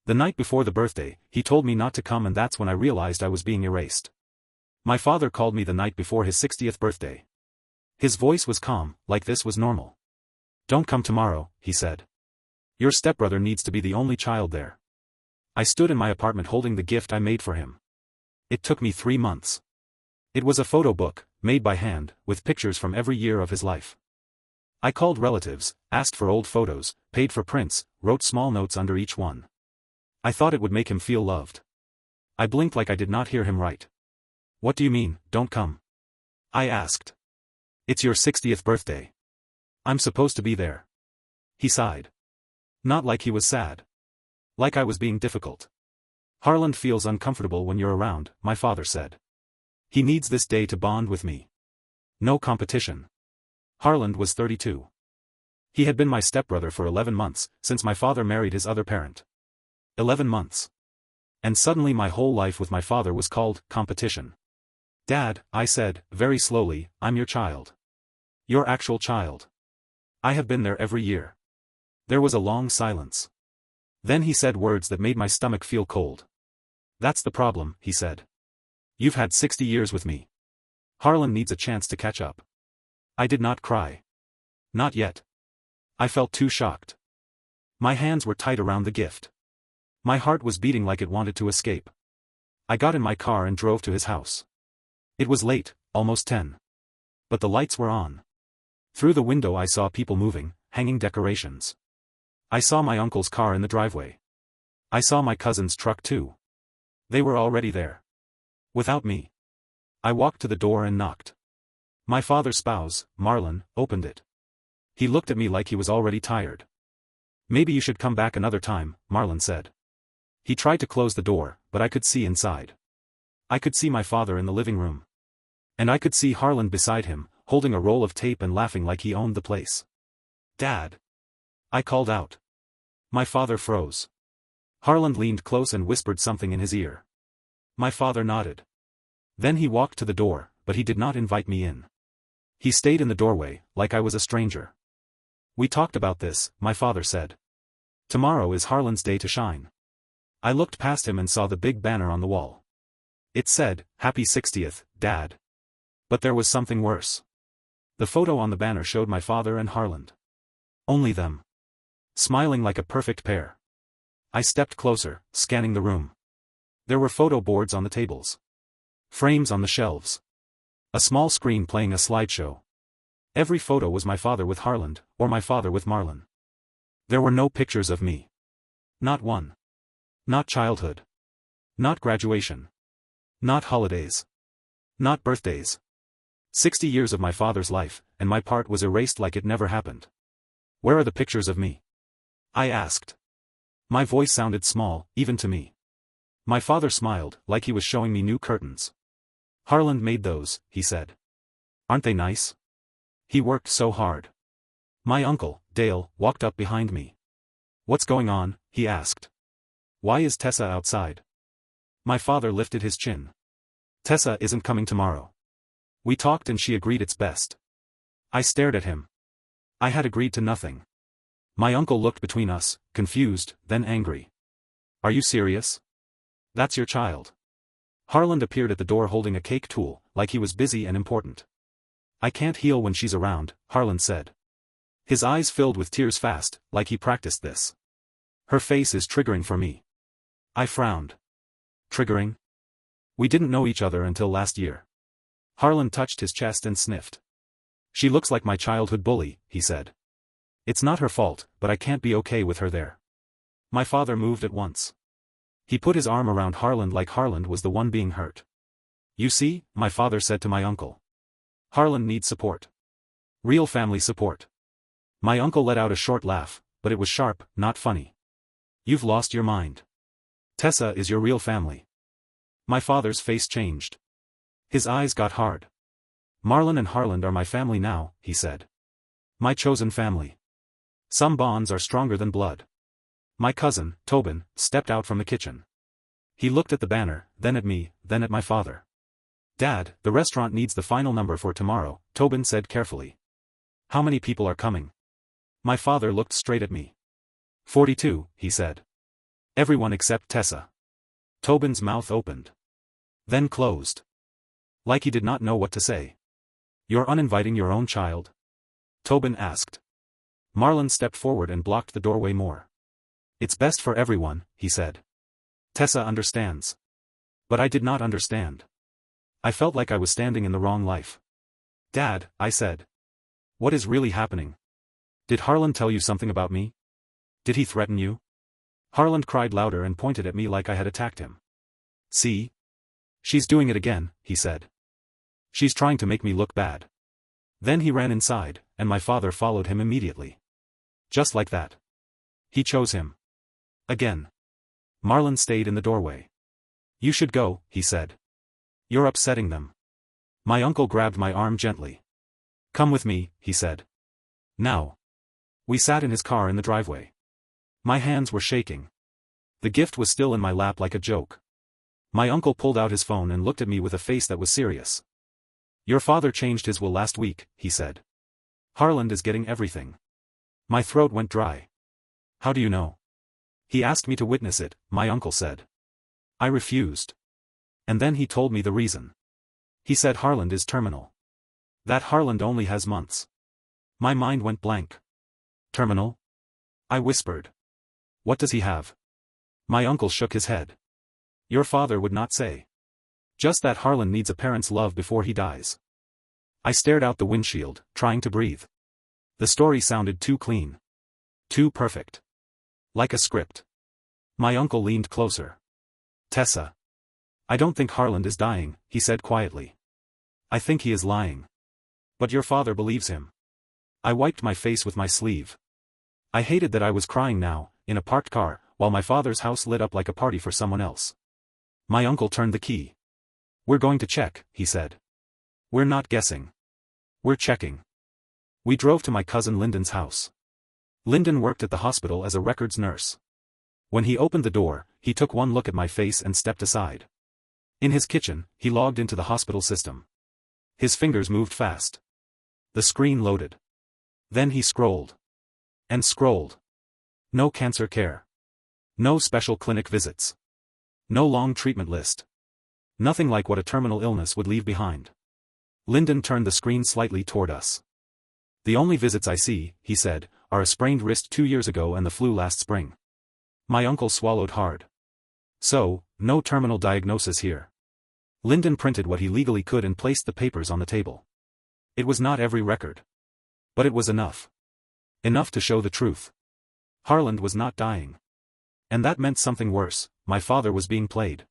The night before the birthday, he told me not to come, and that's when I realized I was being erased. My father called me the night before his 60th birthday. His voice was calm, like this was normal. "Don't come tomorrow," he said. "Your stepbrother needs to be the only child there." I stood in my apartment holding the gift I made for him. It took me 3 months. It was a photo book, made by hand, with pictures from every year of his life. I called relatives, asked for old photos, paid for prints, wrote small notes under each one. I thought it would make him feel loved. I blinked like I did not hear him right. "What do you mean, don't come?" I asked. "It's your 60th birthday. I'm supposed to be there." He sighed. Not like he was sad. Like I was being difficult. "Harland feels uncomfortable when you're around," my father said. "He needs this day to bond with me. No competition." Harland was 32. He had been my stepbrother for 11 months, since my father married his other parent. 11 months. And suddenly my whole life with my father was called competition. "Dad," I said, very slowly, "I'm your child. Your actual child. I have been there every year." There was a long silence. Then he said words that made my stomach feel cold. "That's the problem," he said. "You've had 60 years with me. Harland needs a chance to catch up." I did not cry. Not yet. I felt too shocked. My hands were tight around the gift. My heart was beating like it wanted to escape. I got in my car and drove to his house. It was late, almost 10. But the lights were on. Through the window I saw people moving, hanging decorations. I saw my uncle's car in the driveway. I saw my cousin's truck too. They were already there. Without me. I walked to the door and knocked. My father's spouse, Marlon, opened it. He looked at me like he was already tired. "Maybe you should come back another time," Marlon said. He tried to close the door, but I could see inside. I could see my father in the living room. And I could see Harland beside him, holding a roll of tape and laughing like he owned the place. "Dad!" I called out. My father froze. Harland leaned close and whispered something in his ear. My father nodded. Then he walked to the door, but he did not invite me in. He stayed in the doorway, like I was a stranger. "We talked about this," my father said. "Tomorrow is Harland's day to shine." I looked past him and saw the big banner on the wall. It said, "Happy 60th, Dad." But there was something worse. The photo on the banner showed my father and Harland. Only them. Smiling like a perfect pair. I stepped closer, scanning the room. There were photo boards on the tables. Frames on the shelves. A small screen playing a slideshow. Every photo was my father with Harland, or my father with Marlon. There were no pictures of me. Not one. Not childhood. Not graduation. Not holidays. Not birthdays. 60 years of my father's life, and my part was erased like it never happened. "Where are the pictures of me?" I asked. My voice sounded small, even to me. My father smiled, like he was showing me new curtains. "Harland made those," he said. "Aren't they nice? He worked so hard." My uncle, Dale, walked up behind me. "What's going on?" he asked. "Why is Tessa outside?" My father lifted his chin. "Tessa isn't coming tomorrow. We talked and she agreed it's best." I stared at him. I had agreed to nothing. My uncle looked between us, confused, then angry. "Are you serious? That's your child." Harland appeared at the door holding a cake tool, like he was busy and important. "I can't heal when she's around," Harland said. His eyes filled with tears fast, like he practiced this. "Her face is triggering for me." I frowned. "Triggering? We didn't know each other until last year." Harland touched his chest and sniffed. "She looks like my childhood bully," he said. "It's not her fault, but I can't be okay with her there." My father moved at once. He put his arm around Harland like Harland was the one being hurt. "You see," my father said to my uncle. "Harland needs support. Real family support." My uncle let out a short laugh, but it was sharp, not funny. "You've lost your mind. Tessa is your real family." My father's face changed. His eyes got hard. "Marlon and Harland are my family now," he said. "My chosen family. Some bonds are stronger than blood." My cousin, Tobin, stepped out from the kitchen. He looked at the banner, then at me, then at my father. "Dad, the restaurant needs the final number for tomorrow," Tobin said carefully. "How many people are coming?" My father looked straight at me. 42, he said. Everyone except Tessa. Tobin's mouth opened. Then closed. Like he did not know what to say. You're uninviting your own child? Tobin asked. Marlon stepped forward and blocked the doorway more. It's best for everyone, he said. Tessa understands. But I did not understand. I felt like I was standing in the wrong life. Dad, I said. What is really happening? Did Harlan tell you something about me? Did he threaten you? Harlan cried louder and pointed at me like I had attacked him. See? She's doing it again, he said. She's trying to make me look bad. Then he ran inside, and my father followed him immediately. Just like that. He chose him. Again. Marlon stayed in the doorway. You should go, he said. You're upsetting them. My uncle grabbed my arm gently. Come with me, he said. Now. We sat in his car in the driveway. My hands were shaking. The gift was still in my lap like a joke. My uncle pulled out his phone and looked at me with a face that was serious. Your father changed his will last week, he said. Harlan is getting everything. My throat went dry. How do you know? He asked me to witness it, my uncle said. I refused. And then he told me the reason. He said Harlan is terminal. That Harlan only has months. My mind went blank. Terminal? I whispered. What does he have? My uncle shook his head. Your father would not say. Just that Harlan needs a parent's love before he dies. I stared out the windshield, trying to breathe. The story sounded too clean. Too perfect. Like a script. My uncle leaned closer. Tessa. I don't think Harlan is dying, he said quietly. I think he is lying. But your father believes him. I wiped my face with my sleeve. I hated that I was crying now, in a parked car, while my father's house lit up like a party for someone else. My uncle turned the key. We're going to check, he said. We're not guessing. We're checking. We drove to my cousin Lyndon's house. Lyndon worked at the hospital as a records nurse. When he opened the door, he took one look at my face and stepped aside. In his kitchen, he logged into the hospital system. His fingers moved fast. The screen loaded. Then he scrolled. And scrolled. No cancer care. No special clinic visits. No long treatment list. Nothing like what a terminal illness would leave behind. Lyndon turned the screen slightly toward us. The only visits I see, he said, are a sprained wrist 2 years ago and the flu last spring. My uncle swallowed hard. So, no terminal diagnosis here. Lyndon printed what he legally could and placed the papers on the table. It was not every record. But it was enough. Enough to show the truth. Harlan was not dying. And that meant something worse, my father was being played.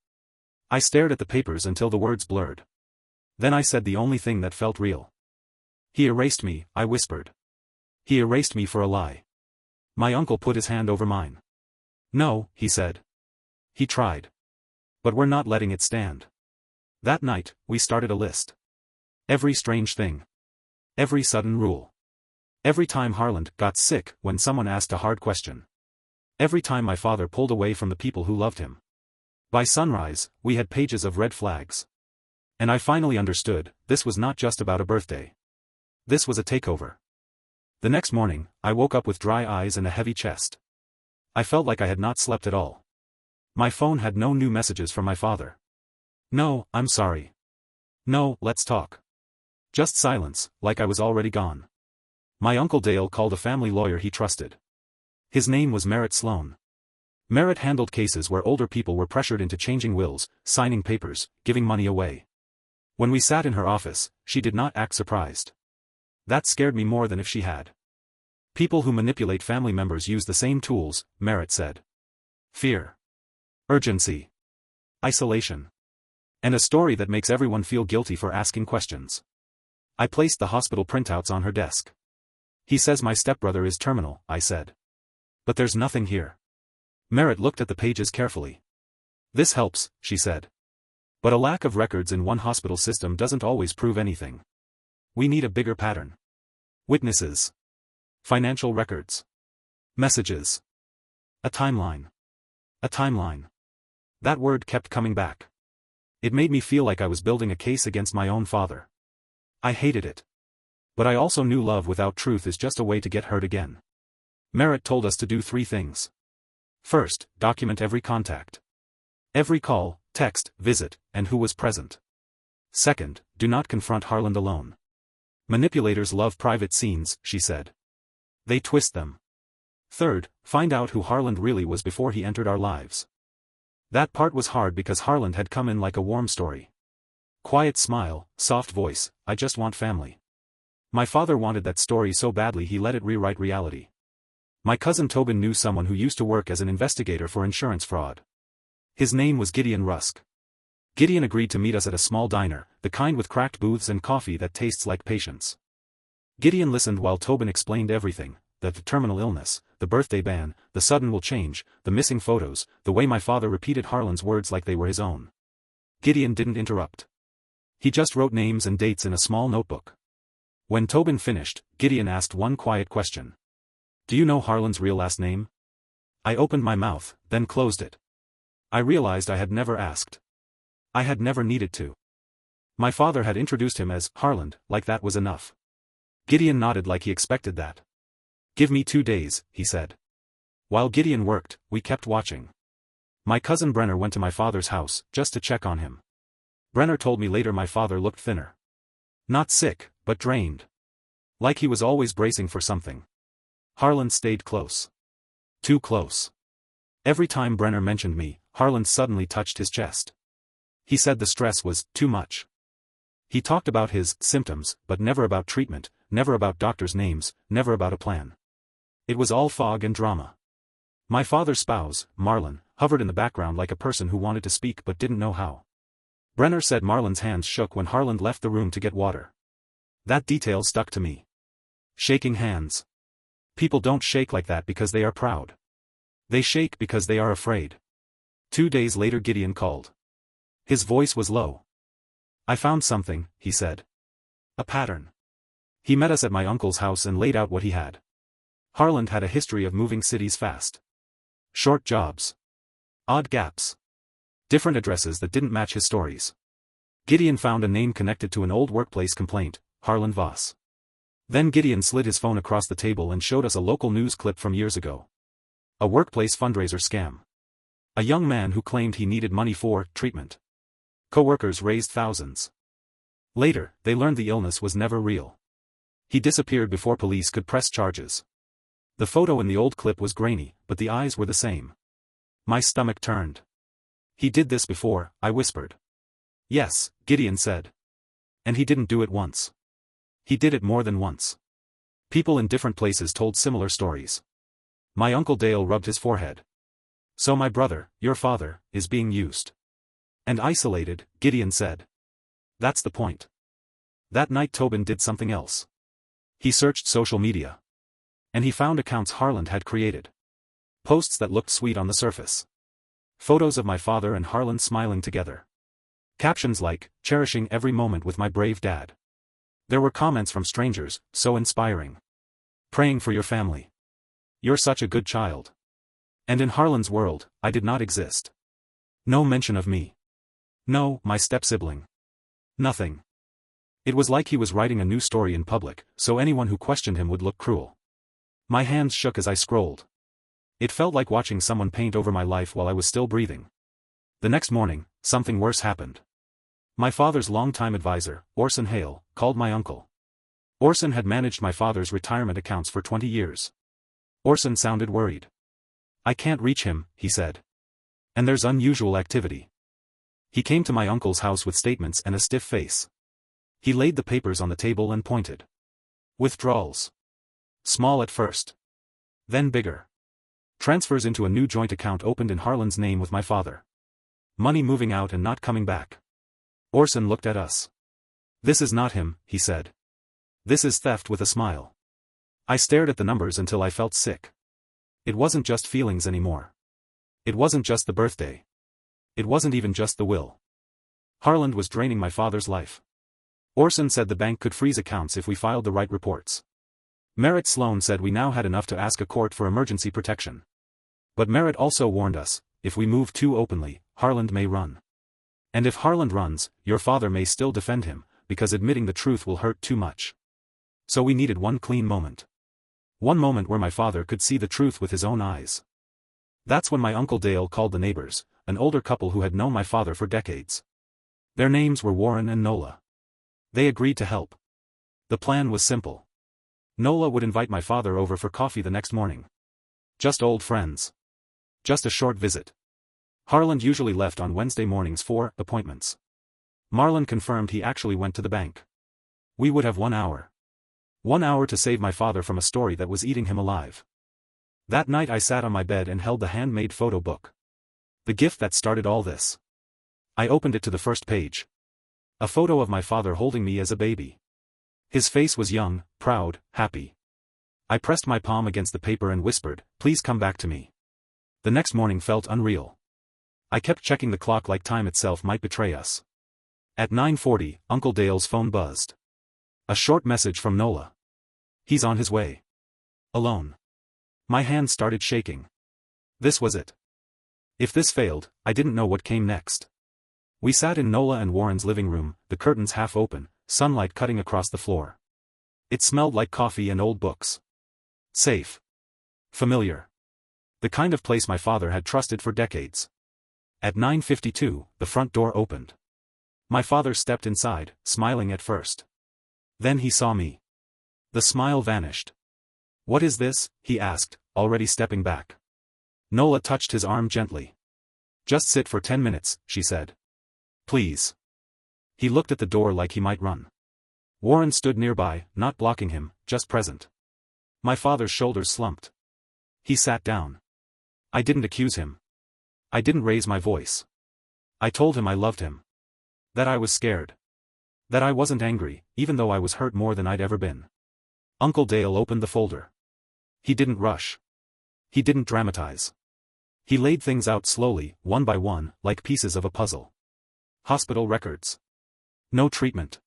I stared at the papers until the words blurred. Then I said the only thing that felt real. He erased me, I whispered. He erased me for a lie. My uncle put his hand over mine. No, he said. He tried. But we're not letting it stand. That night, we started a list. Every strange thing. Every sudden rule. Every time Harlan got sick when someone asked a hard question. Every time my father pulled away from the people who loved him. By sunrise, we had pages of red flags. And I finally understood, this was not just about a birthday. This was a takeover. The next morning, I woke up with dry eyes and a heavy chest. I felt like I had not slept at all. My phone had no new messages from my father. No, I'm sorry. No, let's talk. Just silence, like I was already gone. My Uncle Dale called a family lawyer he trusted. His name was Merritt Sloan. Merritt handled cases where older people were pressured into changing wills, signing papers, giving money away. When we sat in her office, she did not act surprised. That scared me more than if she had. People who manipulate family members use the same tools, Merritt said. Fear. Urgency. Isolation. And a story that makes everyone feel guilty for asking questions. I placed the hospital printouts on her desk. He says my stepbrother is terminal, I said. But there's nothing here. Merritt looked at the pages carefully. This helps, she said. But a lack of records in one hospital system doesn't always prove anything. We need a bigger pattern. Witnesses. Financial records. Messages. A timeline. A timeline. That word kept coming back. It made me feel like I was building a case against my own father. I hated it. But I also knew love without truth is just a way to get hurt again. Merritt told us to do 3 things. First, document every contact. Every call, text, visit, and who was present. Second, do not confront Harland alone. Manipulators love private scenes, she said. They twist them. Third, find out who Harland really was before he entered our lives. That part was hard because Harland had come in like a warm story. Quiet smile, soft voice, I just want family. My father wanted that story so badly he let it rewrite reality. My cousin Tobin knew someone who used to work as an investigator for insurance fraud. His name was Gideon Rusk. Gideon agreed to meet us at a small diner, the kind with cracked booths and coffee that tastes like patience. Gideon listened while Tobin explained everything, the terminal illness, the birthday ban, the sudden will change, the missing photos, the way my father repeated Harland's words like they were his own. Gideon didn't interrupt. He just wrote names and dates in a small notebook. When Tobin finished, Gideon asked one quiet question. Do you know Harland's real last name? I opened my mouth, then closed it. I realized I had never asked. I had never needed to. My father had introduced him as Harland, like that was enough. Gideon nodded like he expected that. Give me 2 days, he said. While Gideon worked, we kept watching. My cousin Brenner went to my father's house, just to check on him. Brenner told me later my father looked thinner. Not sick, but drained. Like he was always bracing for something. Harland stayed close. Too close. Every time Brenner mentioned me, Harland suddenly touched his chest. He said the stress was too much. He talked about his symptoms, but never about treatment, never about doctors' names, never about a plan. It was all fog and drama. My father's spouse, Marlon, hovered in the background like a person who wanted to speak but didn't know how. Brenner said Marlon's hands shook when Harland left the room to get water. That detail stuck to me. Shaking hands. People don't shake like that because they are proud. They shake because they are afraid. 2 days later Gideon called. His voice was low. I found something, he said. A pattern. He met us at my uncle's house and laid out what he had. Harland had a history of moving cities fast. Short jobs. Odd gaps. Different addresses that didn't match his stories. Gideon found a name connected to an old workplace complaint, Harland Voss. Then Gideon slid his phone across the table and showed us a local news clip from years ago. A workplace fundraiser scam. A young man who claimed he needed money for treatment. Co-workers raised thousands. Later, they learned the illness was never real. He disappeared before police could press charges. The photo in the old clip was grainy, but the eyes were the same. My stomach turned. He did this before, I whispered. Yes, Gideon said. And he didn't do it once. He did it more than once. People in different places told similar stories. My Uncle Dale rubbed his forehead. So my brother, your father, is being used. And isolated, Gideon said. That's the point. That night Tobin did something else. He searched social media. And he found accounts Harland had created. Posts that looked sweet on the surface. Photos of my father and Harland smiling together. Captions like, cherishing every moment with my brave dad. There were comments from strangers, so inspiring. Praying for your family. You're such a good child. And in Harland's world, I did not exist. No mention of me. No, my step-sibling. Nothing. It was like he was writing a new story in public, so anyone who questioned him would look cruel. My hands shook as I scrolled. It felt like watching someone paint over my life while I was still breathing. The next morning, something worse happened. My father's longtime advisor, Orson Hale, called my uncle. Orson had managed my father's retirement accounts for 20 years. Orson sounded worried. I can't reach him, he said. And there's unusual activity. He came to my uncle's house with statements and a stiff face. He laid the papers on the table and pointed. Withdrawals. Small at first. Then bigger. Transfers into a new joint account opened in Harland's name with my father. Money moving out and not coming back. Orson looked at us. This is not him, he said. This is theft with a smile. I stared at the numbers until I felt sick. It wasn't just feelings anymore. It wasn't just the birthday. It wasn't even just the will. Harland was draining my father's life. Orson said the bank could freeze accounts if we filed the right reports. Merritt Sloan said we now had enough to ask a court for emergency protection. But Merritt also warned us, if we move too openly, Harland may run. And if Harland runs, your father may still defend him, because admitting the truth will hurt too much. So we needed one clean moment. One moment where my father could see the truth with his own eyes. That's when my Uncle Dale called the neighbors, an older couple who had known my father for decades. Their names were Warren and Nola. They agreed to help. The plan was simple. Nola would invite my father over for coffee the next morning. Just old friends. Just a short visit. Harland usually left on Wednesday mornings for appointments. Marlon confirmed he actually went to the bank. We would have 1 hour. 1 hour to save my father from a story that was eating him alive. That night I sat on my bed and held the handmade photo book. The gift that started all this. I opened it to the first page. A photo of my father holding me as a baby. His face was young, proud, happy. I pressed my palm against the paper and whispered, "Please come back to me." The next morning felt unreal. I kept checking the clock like time itself might betray us. At 9:40, Uncle Dale's phone buzzed. A short message from Nola. He's on his way. Alone. My hands started shaking. This was it. If this failed, I didn't know what came next. We sat in Nola and Warren's living room, the curtains half open, sunlight cutting across the floor. It smelled like coffee and old books. Safe. Familiar. The kind of place my father had trusted for decades. At 9:52, the front door opened. My father stepped inside, smiling at first. Then he saw me. The smile vanished. "What is this?" he asked, already stepping back. Nola touched his arm gently. "Just sit for 10 minutes, she said. Please." He looked at the door like he might run. Warren stood nearby, not blocking him, just present. My father's shoulders slumped. He sat down. I didn't accuse him. I didn't raise my voice. I told him I loved him. That I was scared. That I wasn't angry, even though I was hurt more than I'd ever been. Uncle Dale opened the folder. He didn't rush. He didn't dramatize. He laid things out slowly, one by one, like pieces of a puzzle. Hospital records. No treatment.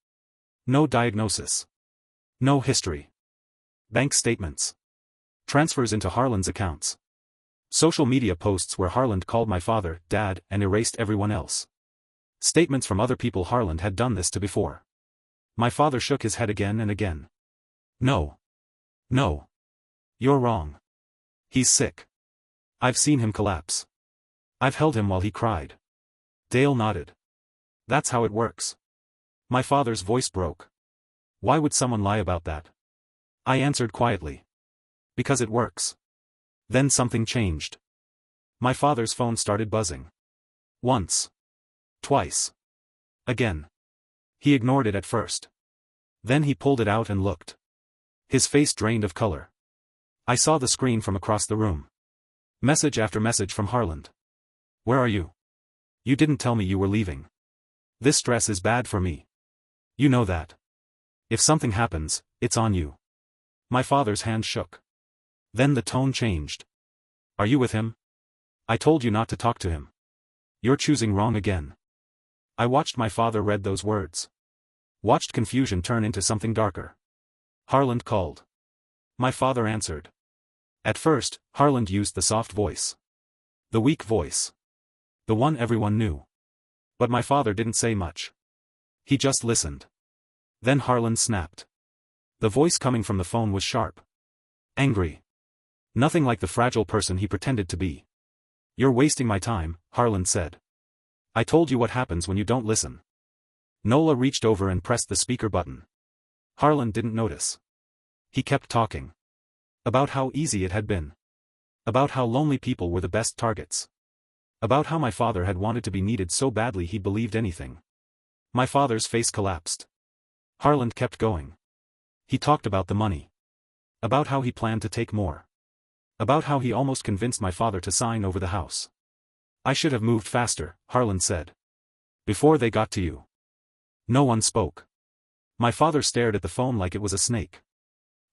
No diagnosis. No history. Bank statements. Transfers into Harland's accounts. Social media posts where Harland called my father Dad and erased everyone else. Statements from other people Harland had done this to before. My father shook his head again and again. "No. No. You're wrong. He's sick. I've seen him collapse. I've held him while he cried." Dale nodded. "That's how it works." My father's voice broke. "Why would someone lie about that?" I answered quietly. "Because it works." Then something changed. My father's phone started buzzing. Once. Twice. Again. He ignored it at first. Then he pulled it out and looked. His face drained of color. I saw the screen from across the room. Message after message from Harland. "Where are you? You didn't tell me you were leaving. This stress is bad for me. You know that. If something happens, it's on you." My father's hand shook. Then the tone changed. "Are you with him? I told you not to talk to him. You're choosing wrong again." I watched my father read those words. Watched confusion turn into something darker. Harland called. My father answered. At first, Harland used the soft voice. The weak voice. The one everyone knew. But my father didn't say much. He just listened. Then Harland snapped. The voice coming from the phone was sharp. Angry. Nothing like the fragile person he pretended to be. "You're wasting my time," Harland said. "I told you what happens when you don't listen." Nola reached over and pressed the speaker button. Harland didn't notice. He kept talking. About how easy it had been. About how lonely people were the best targets. About how my father had wanted to be needed so badly he believed anything. My father's face collapsed. Harland kept going. He talked about the money. About how he planned to take more. About how he almost convinced my father to sign over the house. "I should have moved faster," Harland said. "Before they got to you." No one spoke. My father stared at the phone like it was a snake.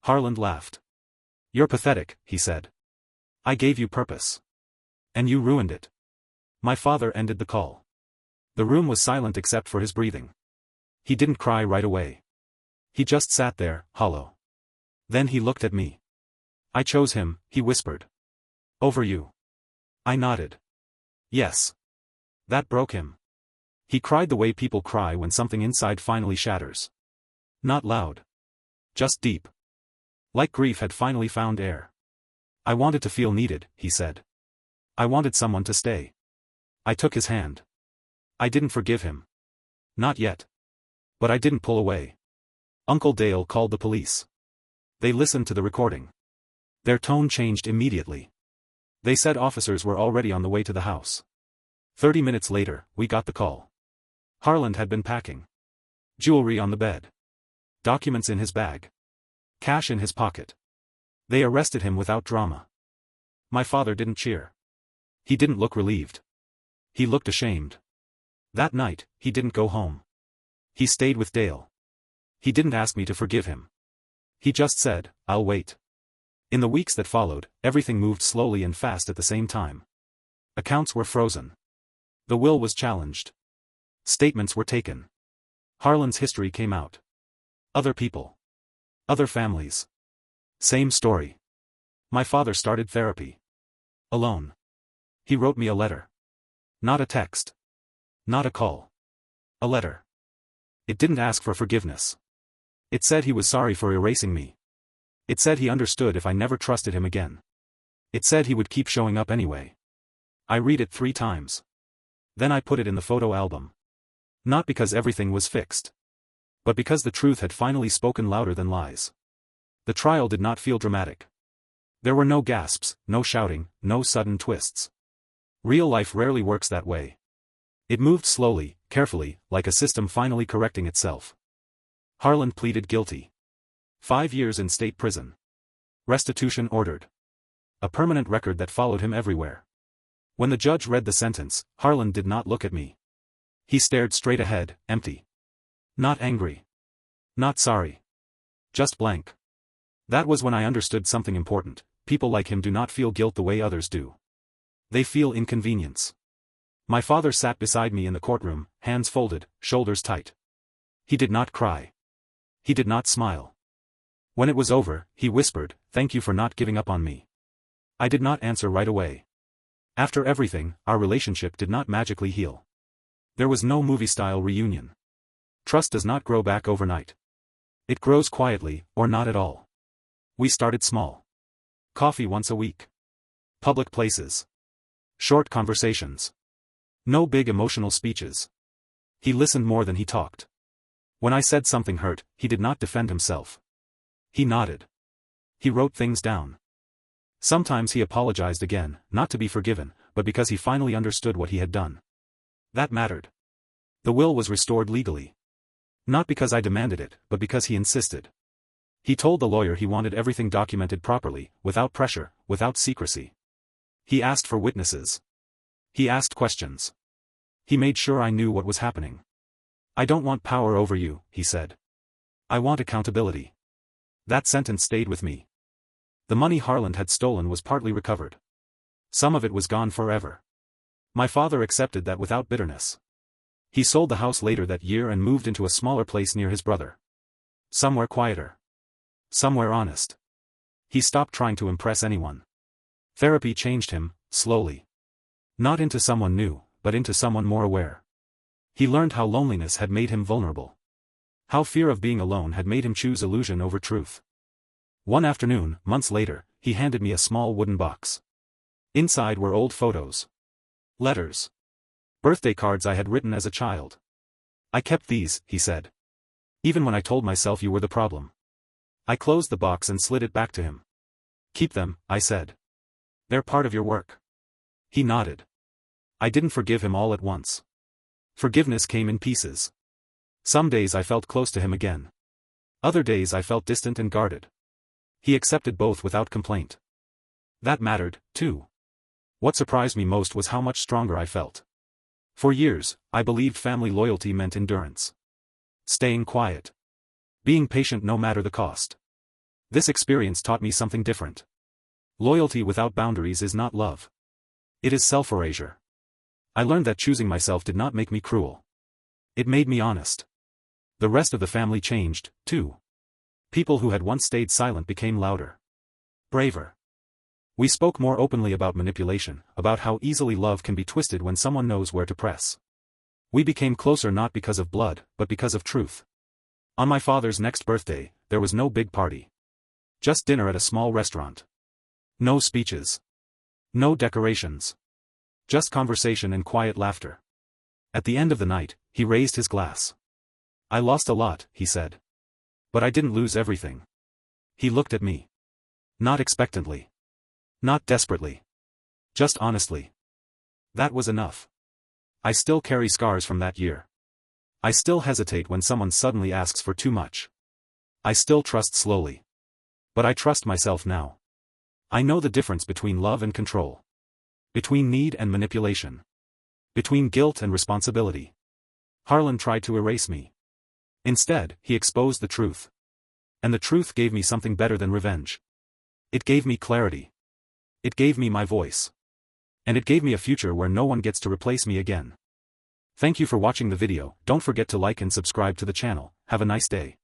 Harland laughed. "You're pathetic," he said. "I gave you purpose. And you ruined it." My father ended the call. The room was silent except for his breathing. He didn't cry right away. He just sat there, hollow. Then he looked at me. "I chose him," he whispered. "Over you." I nodded. Yes. That broke him. He cried the way people cry when something inside finally shatters. Not loud. Just deep. Like grief had finally found air. "I wanted to feel needed," he said. I wanted someone to stay. I took his hand. I didn't forgive him. Not yet. But I didn't pull away. Uncle Dale called the police. They listened to the recording. Their tone changed immediately. They said officers were already on the way to the house. 30 minutes later, we got the call. Harland had been packing. Jewelry on the bed. Documents in his bag. Cash in his pocket. They arrested him without drama. My father didn't cheer. He didn't look relieved. He looked ashamed. That night, he didn't go home. He stayed with Dale. He didn't ask me to forgive him. He just said, "I'll wait." In the weeks that followed, everything moved slowly and fast at the same time. Accounts were frozen. The will was challenged. Statements were taken. Harland's history came out. Other people. Other families. Same story. My father started therapy. Alone. He wrote me a letter. Not a text. Not a call. A letter. It didn't ask for forgiveness. It said he was sorry for erasing me. It said he understood if I never trusted him again. It said he would keep showing up anyway. I read it 3 times. Then I put it in the photo album. Not because everything was fixed. But because the truth had finally spoken louder than lies. The trial did not feel dramatic. There were no gasps, no shouting, no sudden twists. Real life rarely works that way. It moved slowly, carefully, like a system finally correcting itself. Harland pleaded guilty. 5 years in state prison. Restitution ordered. A permanent record that followed him everywhere. When the judge read the sentence, Harland did not look at me. He stared straight ahead, empty. Not angry. Not sorry. Just blank. That was when I understood something important. People like him do not feel guilt the way others do. They feel inconvenience. My father sat beside me in the courtroom, hands folded, shoulders tight. He did not cry. He did not smile. When it was over, he whispered, "Thank you for not giving up on me." I did not answer right away. After everything, our relationship did not magically heal. There was no movie-style reunion. Trust does not grow back overnight. It grows quietly, or not at all. We started small. Coffee once a week. Public places. Short conversations. No big emotional speeches. He listened more than he talked. When I said something hurt, he did not defend himself. He nodded. He wrote things down. Sometimes he apologized again, not to be forgiven, but because he finally understood what he had done. That mattered. The will was restored legally. Not because I demanded it, but because he insisted. He told the lawyer he wanted everything documented properly, without pressure, without secrecy. He asked for witnesses. He asked questions. He made sure I knew what was happening. "I don't want power over you," he said. "I want accountability." That sentence stayed with me. The money Harland had stolen was partly recovered. Some of it was gone forever. My father accepted that without bitterness. He sold the house later that year and moved into a smaller place near his brother. Somewhere quieter. Somewhere honest. He stopped trying to impress anyone. Therapy changed him, slowly. Not into someone new, but into someone more aware. He learned how loneliness had made him vulnerable. How fear of being alone had made him choose illusion over truth. One afternoon, months later, he handed me a small wooden box. Inside were old photos. Letters. Birthday cards I had written as a child. "I kept these," he said. "Even when I told myself you were the problem." I closed the box and slid it back to him. "Keep them," I said. "They're part of your work." He nodded. I didn't forgive him all at once. Forgiveness came in pieces. Some days I felt close to him again. Other days I felt distant and guarded. He accepted both without complaint. That mattered, too. What surprised me most was how much stronger I felt. For years, I believed family loyalty meant endurance. Staying quiet. Being patient no matter the cost. This experience taught me something different. Loyalty without boundaries is not love. It is self-erasure. I learned that choosing myself did not make me cruel. It made me honest. The rest of the family changed, too. People who had once stayed silent became louder. Braver. We spoke more openly about manipulation, about how easily love can be twisted when someone knows where to press. We became closer not because of blood, but because of truth. On my father's next birthday, there was no big party. Just dinner at a small restaurant. No speeches. No decorations. Just conversation and quiet laughter. At the end of the night, he raised his glass. I lost a lot, he said. But I didn't lose everything. He looked at me. Not expectantly. Not desperately. Just honestly. That was enough. I still carry scars from that year. I still hesitate when someone suddenly asks for too much. I still trust slowly. But I trust myself now. I know the difference between love and control. Between need and manipulation. Between guilt and responsibility. Harlan tried to erase me. Instead, he exposed the truth. And the truth gave me something better than revenge. It gave me clarity. It gave me my voice. And it gave me a future where no one gets to replace me again. Thank you for watching the video. Don't forget to like and subscribe to the channel. Have a nice day.